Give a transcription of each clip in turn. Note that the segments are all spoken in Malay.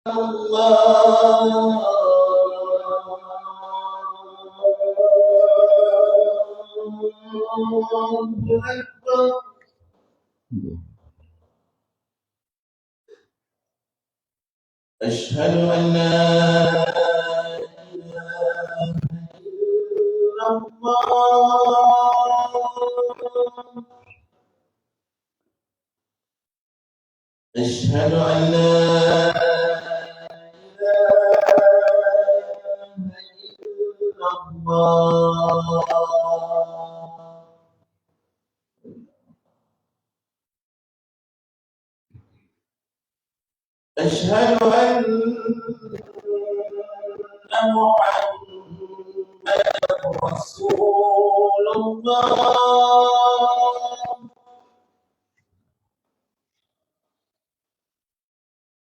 الله أكبر. أشهد أن لا إله إلا الله. أشهد أن لا إله إلا الله. أشهد أن محمدا رسول الله.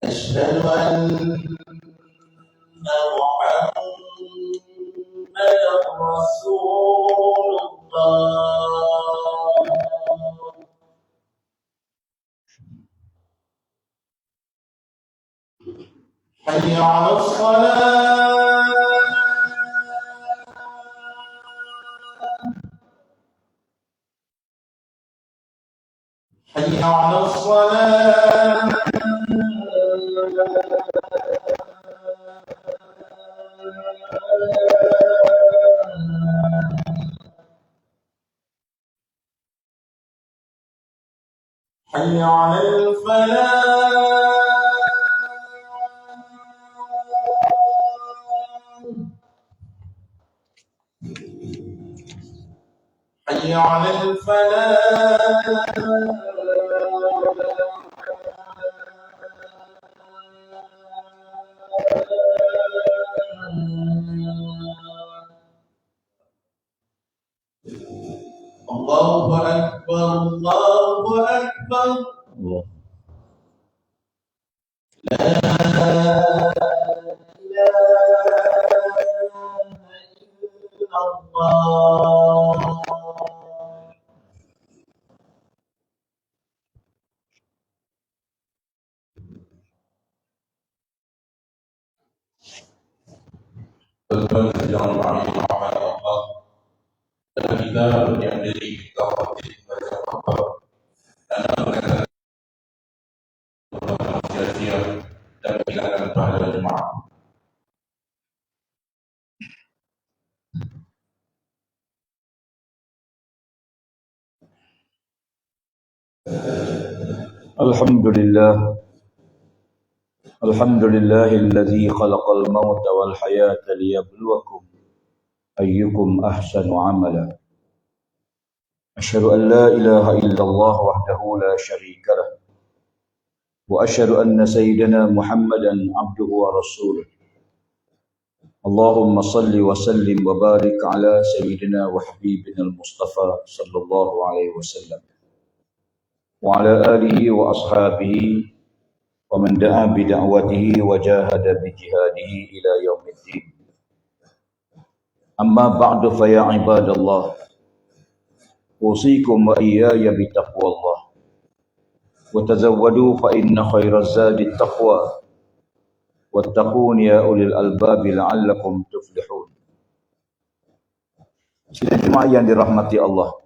أشهد أن محمدا رسول الله. حي على الصلاة. حي على الصلاة. حي على الفلاح. حي على الفلاح. الله أكبر الله أكبر. لا إله إلا الله. Jangan Allah dan kita yang menjadi kawat sia-sia dan kehilangan pahala jemaah. Alhamdulillahilladzi khalaqal mauta wal hayata liyabluwakum ayyukum ahsanu amala. Asyhadu an la ilaha illallah wahdahu la syarika lah. Wa asyhadu anna sayyidina Muhammadan abduhu wa rasuluh. Allahumma salli wa sallim wa barik ala sayyidina wa habibina al-Mustafa sallallahu alaihi wasallam. Wa ala alihi wa ashabihi wa man da'a bi da'watihi wa jahada bi jihadihi ila yaumiddin. Amma ba'du fa ya ibadallah, usikum wa iyaya bi taqwallah. Wa tazawwadu fa inna khairaz zadi taqwa. Wattaqun ya ulil albab la'allakum tuflihun. Sidang jemaah yang dirahmati Allah,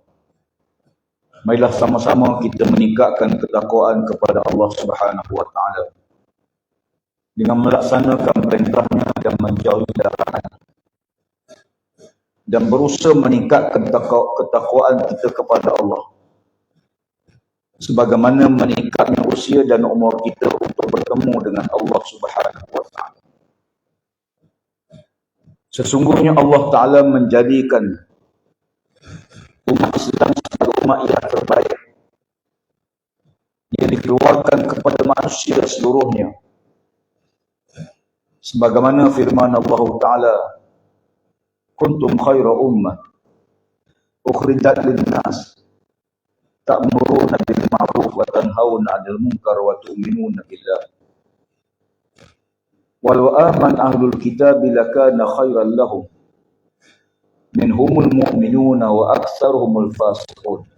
marilah sama-sama kita meningkatkan ketakwaan kepada Allah Subhanahu wa taala dengan melaksanakan perintahnya dan menjauhi larangannya, dan berusaha meningkatkan ketakwaan kita kepada Allah sebagaimana meningkatnya usia dan umur kita untuk bertemu dengan Allah Subhanahu wa taala. Sesungguhnya Allah Taala menjadikan umat Islam sebagai umat yang terbaik yang dikeluarkan kepada manusia seluruhnya, sebagaimana firman Allah Taala, kuntum khaira ummah ukhrijat lin-nas ta'muruna bil ma'ruf wa tanhauna 'anil munkar wa tu'minuna billah walau aman ahlul kitab lakana khairan lahum minhumul mu'minuna wa aktsaruhumul fasiqun.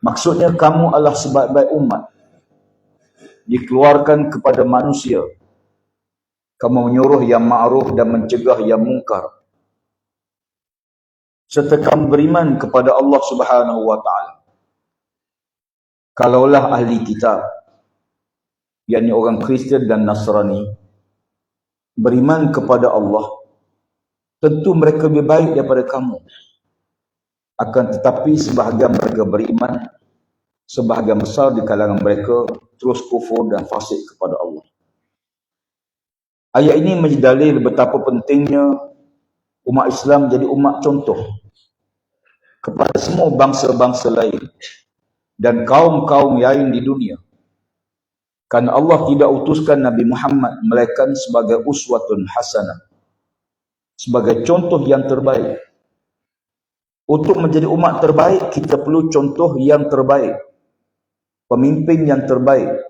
Maksudnya kamu adalah sebaik-baik umat dikeluarkan kepada manusia. Kamu menyuruh yang ma'ruf dan mencegah yang mungkar. Serta kamu beriman kepada Allah Subhanahu wa ta'ala. Kalaulah ahli kitab, yakni orang Kristian dan Nasrani, beriman kepada Allah, tentu mereka lebih baik daripada kamu. Akan tetapi sebahagian mereka beriman, sebahagian besar di kalangan mereka terus kufur dan fasik kepada Allah. Ayat ini menjadi dalil betapa pentingnya umat Islam jadi umat contoh kepada semua bangsa-bangsa lain dan kaum-kaum lain di dunia. Karena Allah tidak utuskan Nabi Muhammad melainkan sebagai uswatun hasanah, sebagai contoh yang terbaik. Untuk menjadi umat terbaik, kita perlu contoh yang terbaik, pemimpin yang terbaik,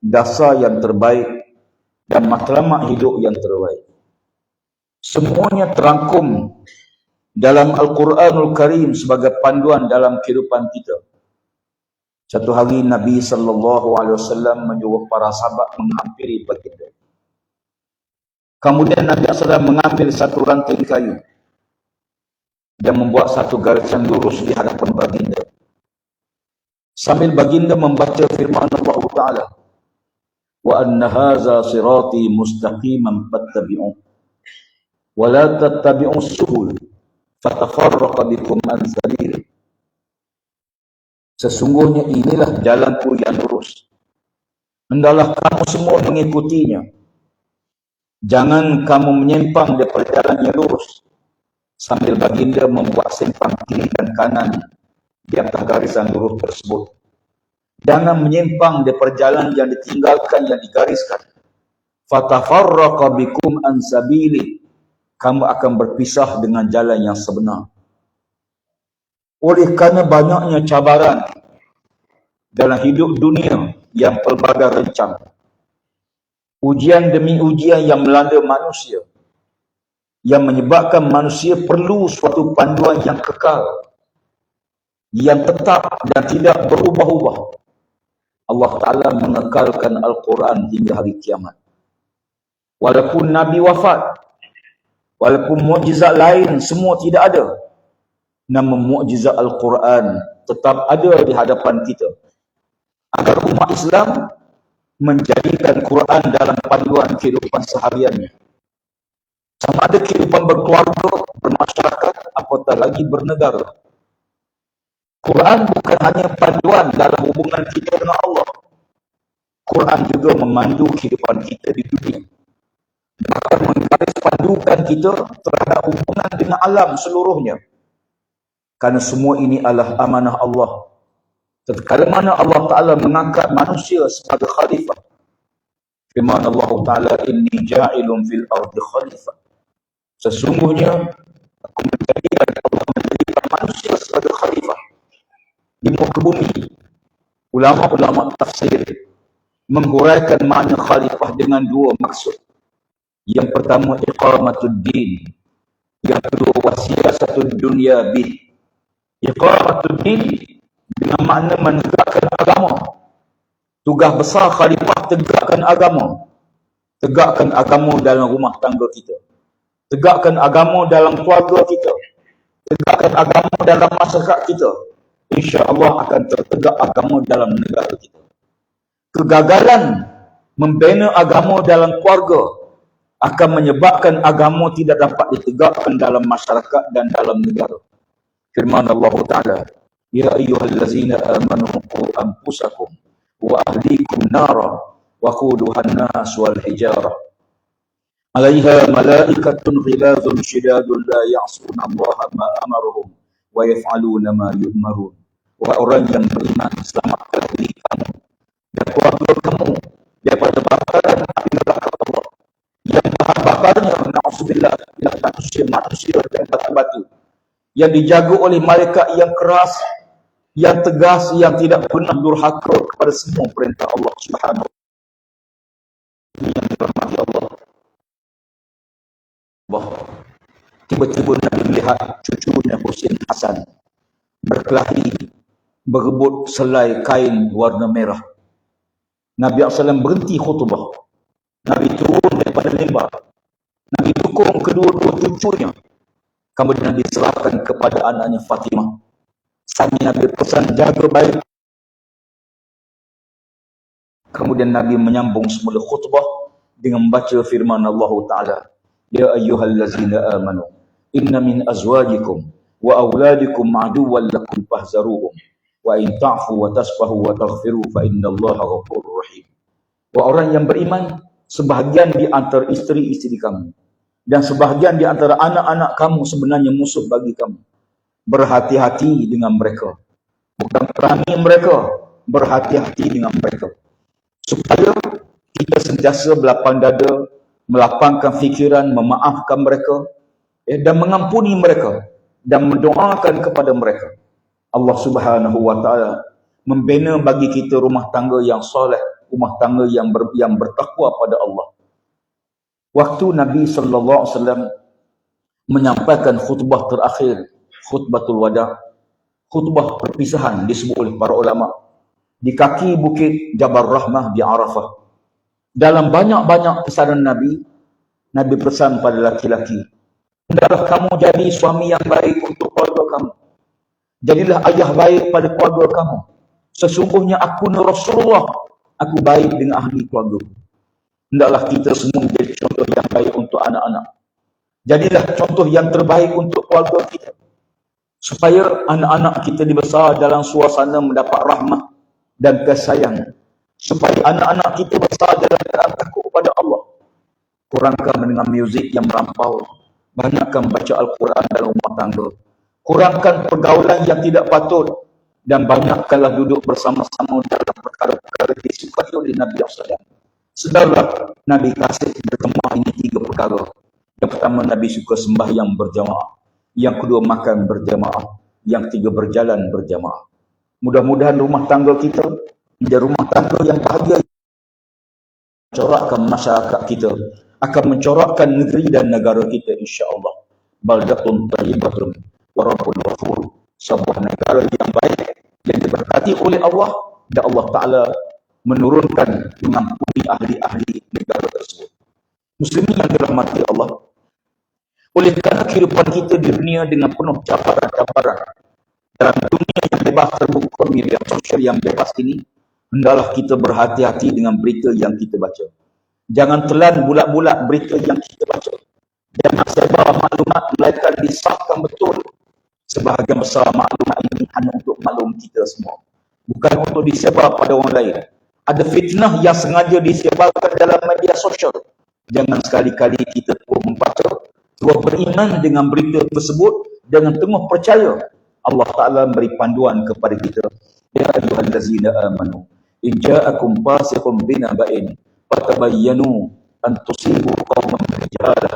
dasar yang terbaik, dan matlamat hidup yang terbaik. Semuanya terangkum dalam Al-Quranul Karim sebagai panduan dalam kehidupan kita. Satu hari Nabi SAW menyuruh para sahabat menghampiri baginda. Kemudian Nabi SAW mengambil satu ranting kayu dan membuat satu garisan lurus di hadapan baginda. Sambil baginda membaca firman Allah Ta'ala, wa anna haza sirati mustaqiman fattabi'uh wa la tattabi'us subul fatafarraqa bikum an sabilih. Sesungguhnya inilah jalanku yang lurus, hendaklah kamu semua mengikutinya. Jangan kamu menyimpang daripada jalan yang lurus. Sambil baginda membuat simpang kiri dan kanan di atas garisan lurus tersebut. Jangan menyimpang daripada jalan yang ditinggalkan, yang digariskan. Fatafarraqa bikum an sabili. Kamu akan berpisah dengan jalan yang sebenar. Oleh kerana banyaknya cabaran dalam hidup dunia yang pelbagai rencang, ujian demi ujian yang melanda manusia, yang menyebabkan manusia perlu suatu panduan yang kekal, yang tetap dan tidak berubah-ubah. Allah Ta'ala mengekalkan Al-Quran hingga hari kiamat. Walaupun Nabi wafat, walaupun mukjizat lain semua tidak ada, namun mukjizat Al-Quran tetap ada di hadapan kita, agar umat Islam menjadikan Quran dalam panduan kehidupan sehariannya. Sama ada kehidupan berkeluarga, bermasyarakat, apatah lagi bernegara. Quran bukan hanya panduan dalam hubungan kita dengan Allah. Quran juga memandu kehidupan kita di dunia. Bahkan menggaris pandukan kita terhadap hubungan dengan alam seluruhnya. Karena semua ini adalah amanah Allah. Tatkala mana Allah Ta'ala mengangkat manusia sebagai khalifah. Firman Allah Ta'ala, inni ja'ilun fil ardi khalifah. Sesungguhnya aku menjadikan manusia sebagai khalifah di muka bumi. Ulama-ulama tafsir menghuraikan makna khalifah dengan dua maksud. Yang pertama, iqamatuddin. Yang kedua, wasiyasatud dunya bih. Iqamatuddin dengan makna menegakkan agama. Tugas besar khalifah tegakkan agama. Tegakkan agama dalam rumah tangga kita. Tegakkan agama dalam keluarga kita. Tegakkan agama dalam masyarakat kita. InsyaAllah akan tertegak agama dalam negara kita. Kegagalan membina agama dalam keluarga akan menyebabkan agama tidak dapat ditegakkan dalam masyarakat dan dalam negara. Firman Allah Ta'ala, ya ayyuhallazina amanu qu anfusakum wa ahlikum nara wa quduhan nas wal hijarah 'alaiha malaikatun ghilazun shidadun la ya'suna Allah ma amaruhum wa yaf'aluna ma yu'marun. Wahai orang yang beriman, selamatkan diri kamu dan keluarga kamu daripada bakaran api neraka Allah yang bahan bakarnya, na'udzubillah, ialah manusia dan batu-batu, yang dijaga oleh malaikat yang keras, yang tegas, yang tidak pernah durhaka kepada semua perintah Allah Subhanahu wa ta'ala. Yang dirahmati Allah. Tiba-tiba Nabi melihat cucunya Husain Hasan berkelahi, berebut selai kain warna merah. Nabi SAW berhenti khutbah. Nabi turun daripada mimbar. Nabi dukung kedua-dua cucunya. Kemudian Nabi serahkan kepada anaknya Fatimah. Sambil Nabi pesan jaga baik. Kemudian Nabi menyambung semula khutbah dengan membaca firman Allah Ta'ala. Ya ayyuhallazina amanu. Inna min azwajikum wa awladikum aduwwan lakum fahzaruhum. Wa in ta'fu wa tasfahu wa taghfiru fa innallaha ghafurur rahim. Wa orang yang beriman, sebahagian di antara isteri-isteri kamu dan sebahagian di antara anak-anak kamu sebenarnya musuh bagi kamu. Berhati-hati dengan mereka. Bukan perangi mereka, berhati-hati dengan mereka. Supaya kita sentiasa berlapang dada, melapangkan fikiran, memaafkan mereka, dan mengampuni mereka dan mendoakan kepada mereka. Allah Subhanahu wa Ta'ala membina bagi kita rumah tangga yang soleh, rumah tangga yang bertakwa pada Allah. Waktu Nabi sallallahu alaihi wasallam menyampaikan khutbah terakhir, khutbatul wada', khutbah perpisahan disebut oleh para ulama di kaki bukit Jabal Rahmah di Arafah. Dalam banyak-banyak pesanan Nabi, Nabi pesan pada laki-laki, hendaklah kamu jadi suami yang baik untuk keluarga kamu. Jadilah ayah baik pada keluarga kamu. Sesungguhnya aku Rasulullah, aku baik dengan ahli keluarga. Hendaklah kita semua menjadi contoh yang baik untuk anak-anak. Jadilah contoh yang terbaik untuk keluarga kita. Supaya anak-anak kita dibesar dalam suasana mendapat rahmat dan kasih sayang. Supaya anak-anak kita besar dalam keadaan takut pada Allah. Kurangkan mendengar muzik yang melampau. Banyakkan baca Al-Quran dalam rumah tangga. Kurangkan pergaulan yang tidak patut. Dan banyakkanlah duduk bersama-sama dalam perkara-perkara disukai oleh Nabi SAW. Sedarlah Nabi kasih berjemaah ini 3 perkara. Yang pertama, Nabi suka sembahyang berjamaah. Yang kedua, makan berjamaah. Yang ketiga, berjalan berjamaah. Mudah-mudahan rumah tangga kita menjadi rumah tangga yang bahagia. Mencorakkan masyarakat kita, akan mencorakkan negeri dan negara kita, insya-Allah. Baldatun thayyibatun wa rabbun ghafur. Sebuah negara yang baik yang diberkati oleh Allah, dan Allah Ta'ala menurunkan mengampuni ahli-ahli negara tersebut. Muslimin yang dirahmati Allah, oleh kerana kehidupan kita di dunia dengan penuh cabaran-cabaran, dalam dunia yang bebas terbuka, media sosial yang bebas ini, hendaklah kita berhati-hati dengan berita yang kita baca. Jangan telan bulat-bulat berita yang kita baca. Jangan sebar maklumat melainkan disahkan betul. Sebahagian besar maklumat ini hanya untuk maklum kita semua, bukan untuk disebar pada orang lain. Ada fitnah yang sengaja disebarkan dalam media sosial. Jangan sekali-kali kita terus membaca, terus beriman dengan berita tersebut, dengan teguh percaya. Allah Ta'ala beri panduan kepada kita. Ya ayyuhallazina amanu, in ja'akum fasiqun binaba'in fatabayyanu an tusibu qauman bijahalah.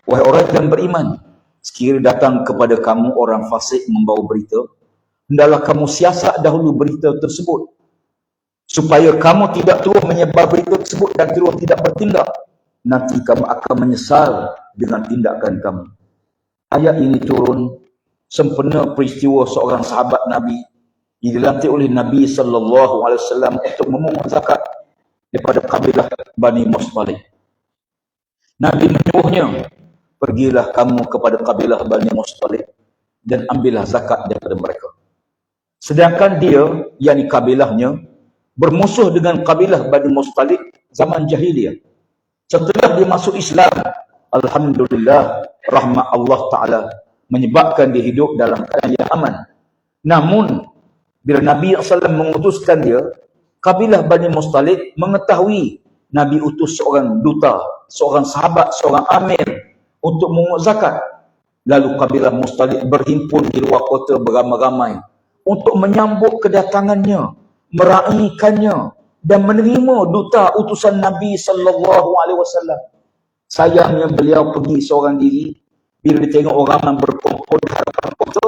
Wahai orang yang beriman, sekiranya datang kepada kamu orang fasik membawa berita, hendaklah kamu siasat dahulu berita tersebut, supaya kamu tidak terus menyebar berita tersebut dan terus tidak bertindak. Nanti kamu akan menyesal dengan tindakan kamu. Ayat ini turun sempena peristiwa seorang sahabat Nabi dilantik oleh Nabi SAW untuk memungut zakat daripada kabilah Bani Mustalik. Nabi menyuruhnya, pergilah kamu kepada kabilah Bani Mustalik dan ambillah zakat daripada mereka. Sedangkan dia, yakni kabilahnya, bermusuh dengan kabilah Bani Mustalik zaman jahiliyah. Setelah dia masuk Islam, alhamdulillah, rahmat Allah Ta'ala menyebabkan dia hidup dalam keadaan yang aman. Namun, bila Nabi SAW mengutuskan dia, kabilah Bani Mustalik mengetahui Nabi utus seorang duta, seorang sahabat, seorang amir untuk memungut zakat. Lalu kabilah Mustalik berhimpun di luar kota beramai-ramai untuk menyambut kedatangannya, meraihkannya dan menerima duta utusan Nabi SAW. Sayangnya beliau pergi seorang diri. Bila dia tengok orang yang berkumpul di hadapan kota,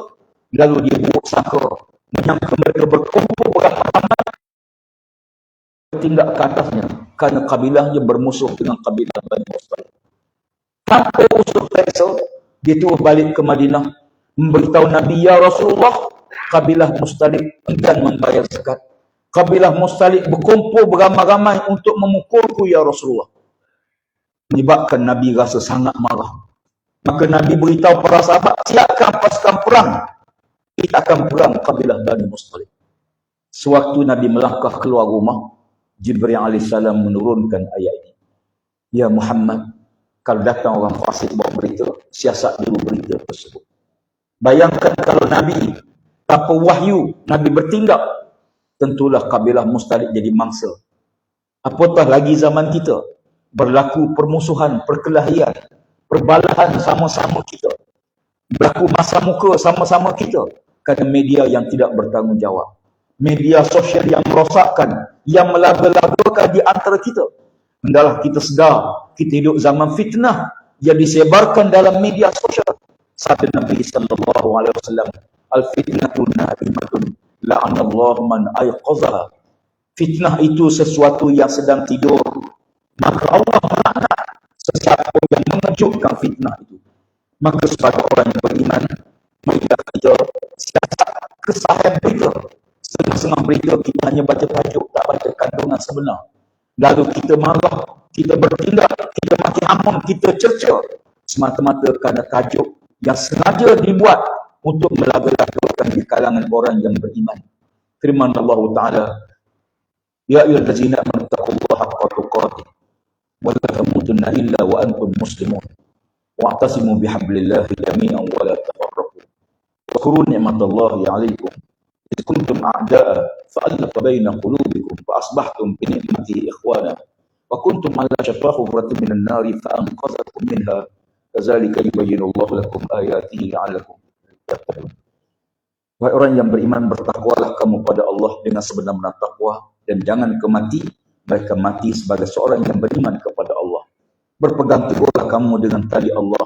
lalu dia buruk sangka, menyangka mereka berkumpul beramai-ramai tindak ke atasnya, kerana kabilahnya bermusuh dengan kabilah Bani Mustalik. Tanpa usul periksa, dia terus balik ke Madinah, memberitahu Nabi, ya Rasulullah, kabilah Mustalik enggan membayar zakat. Kabilah Mustalik berkumpul beramai-ramai untuk memukulku ya Rasulullah. Menyebabkan Nabi rasa sangat marah. Maka Nabi beritahu para sahabat, siapkan pasukan perang. Kita akan perang kabilah Bani Mustalik. Sewaktu Nabi melangkah keluar rumah, Jibril AS menurunkan ayat ini. Ya Muhammad, kalau datang orang fasik bawa berita, siasat dulu berita tersebut. Bayangkan kalau Nabi tanpa wahyu, Nabi bertindak, tentulah kabilah Mustalik jadi mangsa. Apatah lagi zaman kita, berlaku permusuhan, perkelahian, perbalahan sama-sama kita. Berlaku masa muka sama-sama kita. Kerana media yang tidak bertanggungjawab. Media sosial yang merosakkan, yang melaba-labakan di antara kita. Hendaklah kita sedar, kita hidup zaman fitnah yang disebarkan dalam media sosial. Sabda Nabi SAW, al-fitnatu na'imatun, la'anallahu man ayqazaha. Fitnah itu sesuatu yang sedang tidur, maka Allah melaknat sesiapa yang mengejutkan fitnah itu. Maka sebagai orang yang beriman, marilah kita siasat kesahihan berita. Setengah-setengah berita kita hanya baca tajuk, tak baca kandungan sebenar. Lalu kita marah, kita bertindak, kita maki hamun, kita cerca semata-mata kerana tajuk yang sengaja dibuat untuk melaba-labakan di kalangan orang yang beriman. Firman Allah Ta'ala, ya ayyuhallazina amanu taqullaha haqqa tuqatih wa la tamutunna illa wa antum muslimun wa'tasimu bihablillahi jami'an wa la tafarraqu wa kuru ni'matallahi 'alaikum id kuntum a'da'a fa'alafa baina qulubikum fa asbahtum bi ni'matihi ikhwana wa kuntum 'ala shafa hufratin minan nari fa anqadhakum minha kadzalika yubayyinullahu lakum ayatihi la'allakum tattaqun. Wahai orang yang beriman, bertakwalah kamu pada Allah dengan sebenar-benar takwa, dan jangan kemati mereka mati sebagai seorang yang beriman kepada Allah. Berpegang teguhlah kamu dengan tali Allah,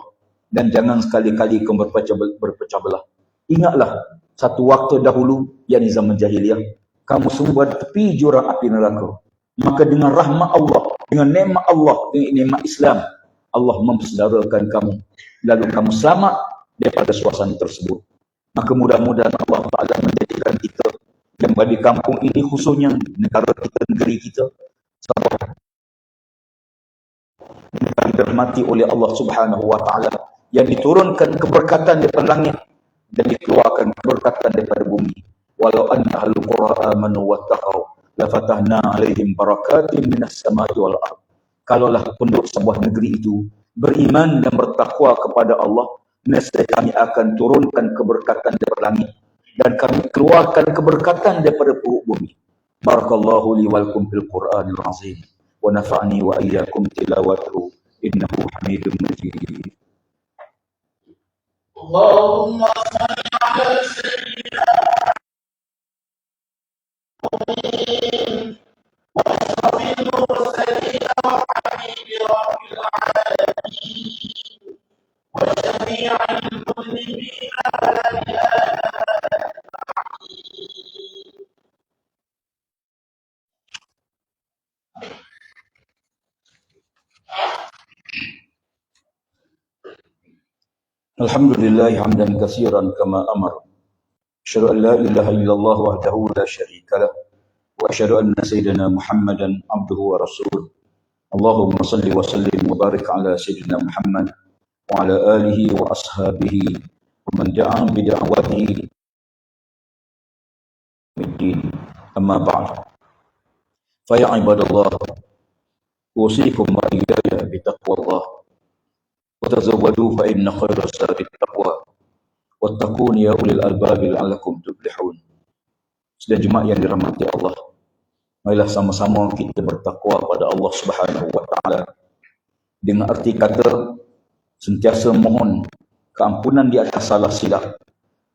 dan jangan sekali-kali kamu berpecah belah. Ingatlah satu waktu dahulu, yakni zaman jahiliyah, kamu semua di tepi jurang api neraka. Maka dengan rahmat Allah, dengan nikmat Allah, dengan nikmat Islam, Allah mempersaudarakan kamu, lalu kamu selamat daripada suasana tersebut. Maka mudah-mudahan Allah Ta'ala menjadikan kita yang bagi kampung ini, khususnya negara kita, negeri kita, Sabah, yang dirahmati oleh Allah Subhanahu Wa Ta'ala, yang diturunkan keberkatan daripada langit dan dikeluarkan keberkatan daripada bumi. Walau anna ahlul qura amanu wattaqau la fatahna alaihim barakatin minas samai wal ardh. Kalaulah penduduk sebuah negeri itu beriman dan bertakwa kepada Allah, nescaya kami akan turunkan keberkatan daripada langit dan kami keluarkan keberkatan daripada perut bumi. Barakallahu li wa lakum fil Qur'anil azim wa nafa'ani wa iyyakum tilawatuhu innahu Hamidum Majid. Allahumma salli ala sayyidina Muhammadin wa sallallahu wa sallim ala habibi rabbil alamin wa jami'al muslimina Alhamdulillah hamdan katsiran kama amar. Asyhadu an la ilaha illallah wahdahu la syarika lah wa asyhadu anna sayyidina Muhammadan abduhu wa rasuluh. Allahumma salli wa sallim wa barik ala sayyidina Muhammad wa ala alihi wa ashabihi wa man da'a bi da'watihi biddin. Amma ba'd. Fa ya ibadallah, usikum wa iyaya bi taqwallah. وتزودوا فإن خير الزاد التقوى واتقون يا أولي الألباب لعلكم تفلحون. Sedang jemaah yang dirahmati Allah, marilah sama-sama kita bertakwa pada Allah Subhanahu wa Ta'ala dengan arti kata sentiasa mohon keampunan di atas salah silap,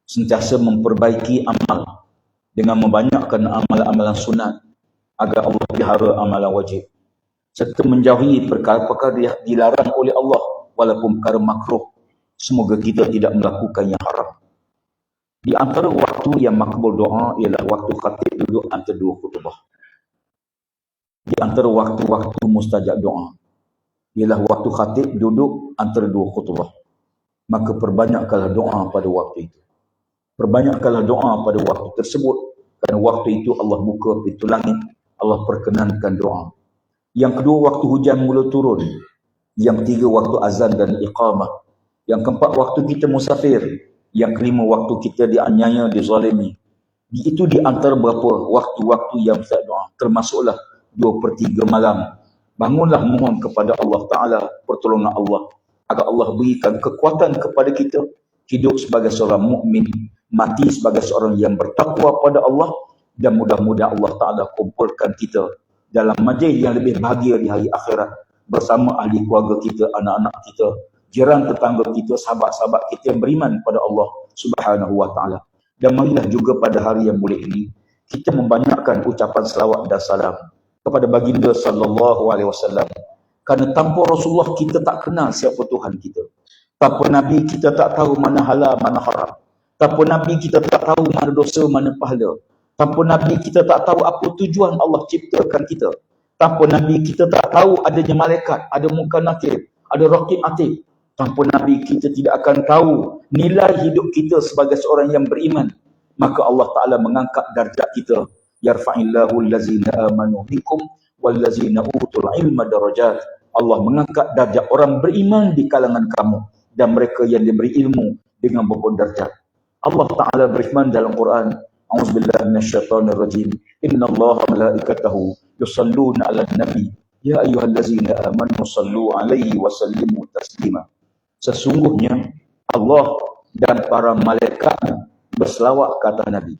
sentiasa memperbaiki amal dengan membanyakkan amalan-amalan sunat agar Allah pelihara amalan wajib, serta menjauhi perkara-perkara yang dilarang oleh Allah walaupun perkara makruh. Semoga kita tidak melakukan yang haram. Di antara waktu yang makbul doa ialah waktu khatib duduk antara dua khutbah. Di antara waktu-waktu mustajab doa ialah waktu khatib duduk antara dua khutbah. Maka perbanyakkanlah doa pada waktu itu. Perbanyakkanlah doa pada waktu tersebut, kerana waktu itu Allah buka pintu langit, Allah perkenankan doa. Yang kedua, waktu hujan mula turun. Yang ketiga, waktu azan dan iqamah. Yang keempat, waktu kita musafir. Yang kelima, waktu kita dianiaya, dizalimi. Itu di antara beberapa waktu-waktu yang kita doa. Termasuklah 2/3 malam. Bangunlah mohon kepada Allah Ta'ala pertolongan Allah, agar Allah berikan kekuatan kepada kita hidup sebagai seorang mukmin, mati sebagai seorang yang bertakwa pada Allah, dan mudah-mudahan Allah Ta'ala kumpulkan kita dalam majlis yang lebih bahagia di hari akhirat bersama ahli keluarga kita, anak-anak kita, jiran tetangga kita, sahabat-sahabat kita yang beriman pada Allah Subhanahu wa Ta'ala. Dan marilah juga pada hari yang mulia ini kita membanyakkan ucapan selawat dan salam kepada baginda sallallahu alaihi wasallam. Kerana tanpa Rasulullah kita tak kenal siapa Tuhan kita. Tanpa Nabi kita tak tahu mana halal, mana haram. Tanpa Nabi kita tak tahu mana dosa, mana pahala. Tanpa Nabi kita tak tahu apa tujuan Allah ciptakan kita. Tanpa Nabi kita tak tahu adanya malaikat, ada munkar nakir, ada raqib atid. Tanpa Nabi kita tidak akan tahu nilai hidup kita sebagai seorang yang beriman. Maka Allah Ta'ala mengangkat darjat kita. Yarfa'illahu allazina amanu bikum wallazina utul ilma darajat. Allah mengangkat darjat orang beriman di kalangan kamu dan mereka yang diberi ilmu dengan beberapa darjat. Allah Ta'ala berfirman dalam Quran, A'udzubillahi minasyaitonirrajim. Innallaha malaikatahu yusalluna 'alan nabi. Ya ayyuhallazina amanu sallu 'alaihi wa sallimu taslima. Sesungguhnya Allah dan para malaikatnya berselawat ke atas Nabi.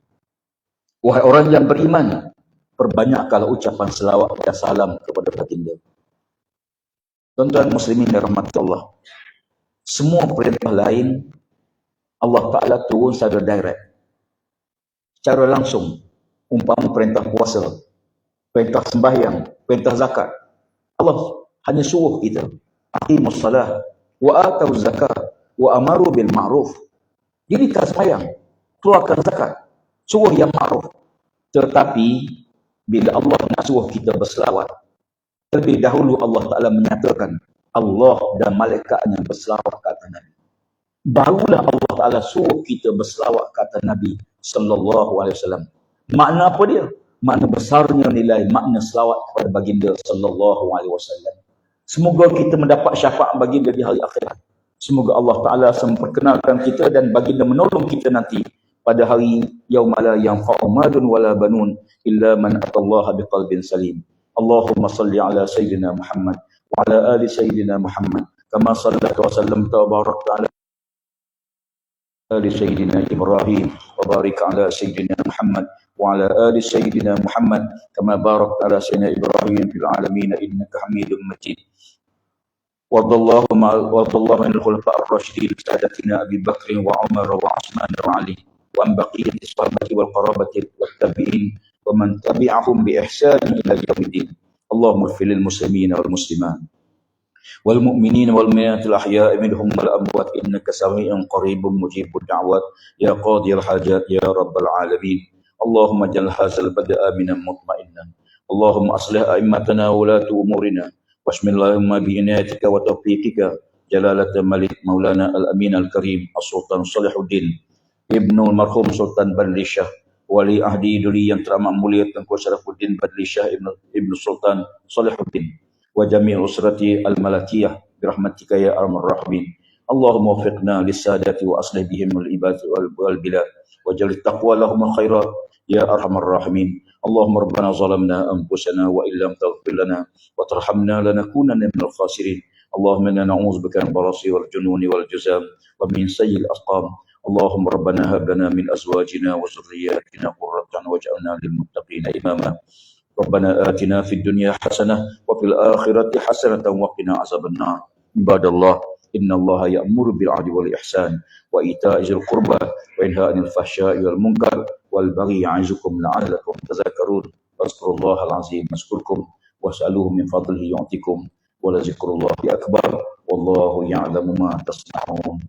Wahai orang yang beriman, perbanyakkanlah ucapan selawat dan salam kepada baginda. Tuan-tuan muslimin dan rahmat Allah, semua perintah lain Allah Ta'ala turun secara direct, secara langsung. Umpama perintah puasa, perintah sembahyang, perintah zakat, Allah hanya suruh kita aqimus salah wa atau zakat wa amaru bil ma'ruf. Jadi tak sembahyang, keluarkan zakat, suruh yang ma'ruf. Tetapi bila Allah nak suruh kita berselawat, terlebih dahulu Allah Ta'ala menyatakan Allah dan malaikatnya berselawat ke atas Nabi. Barulah Allah Ta'ala suruh kita berselawat ke atas Nabi sallallahu alaihi wasallam. Makna apa dia? Makna besarnya nilai makna selawat kepada baginda sallallahu alaihi wasallam. Semoga kita mendapat syafaat baginda di hari akhirat. Semoga Allah Ta'ala memperkenalkan kita dan baginda menolong kita nanti pada hari yauma la yanfa'u malun wala banun illa man atallaha biqalbin salim. Allahumma salli ala sayyidina Muhammad wa ala ali sayyidina Muhammad kama sallaita wa sallamta wa barakta ala ali sayyidina Ibrahim wa barik ala sayyidina Muhammad wa ala ali sayyidina Muhammad kama barakta ala sayyidina Ibrahim fil alamin innaka Hamidum Majid. Wadallahu anil khulafa ar-rasyidin sadatina Abi Bakr wa Umar wa Utsman wa Ali wa an baqiyati sahabati wal qarabati wat tabi'in wa man tabi'ahum bi ihsan ila yaumiddin. Allahumma ighfir lil muslimin wal muslimat wal mu'minin wal mu'minatil ahya'i minhum wal amwat innaka sami'un qaribun mujibud da'wat ya qadiyal hajat ya rabbal alamin. Allahumma jal hadzal bada'a minan mutma'innan. Allahumma aslih a'immatana wa ulatu umurina واشمل اللهم بعنايتك وتوفيقك جلالة الملك مولانا الأمين الكريم السلطان صالح الدين ابن المرحوم سلطان Badli Shah wali ahdi duli yang teramat mulia Tengku Syarafuddin Badli Shah ibnu Sultan Salahuddin wa jami' usrati al-malakiyah birahmatika ya arhamar rahimin. Allahumma waffiqna lis-sadati wa aslih bihim al-ibad wal bilad wa jalil taqwa lahum khairat ya arhamar rahimin. Allahumma rabbana zalamna anfusana wa illam taghfir lana wa tarhamna lanakunanna minal khasirin. Allahumma inna na'udzubika min barasi wal jununi wal juzam wa min sayyi'il asqam. Allahumma rabbana hab lana min azwajina wa dhurriyyatina qurrata a'yun waj'alna lil muttaqina imama. Rabbana atina fid dunya hasanah wa fil akhirati hasanatan wa qina azaban nar. Ibadallah, innallaha ya'muru bil 'adli wal ihsan wa ita'izil qurba wa yanha 'anil fahsya'i wal munkar wal baghi ya'izukum la'allakum tadhakkarun. Fazkurullahal azim yazkurkum was'aluhu min fadlihi yu'tikum wa la zikrullahi akbar wallahu ya'lamu ma tasna'un.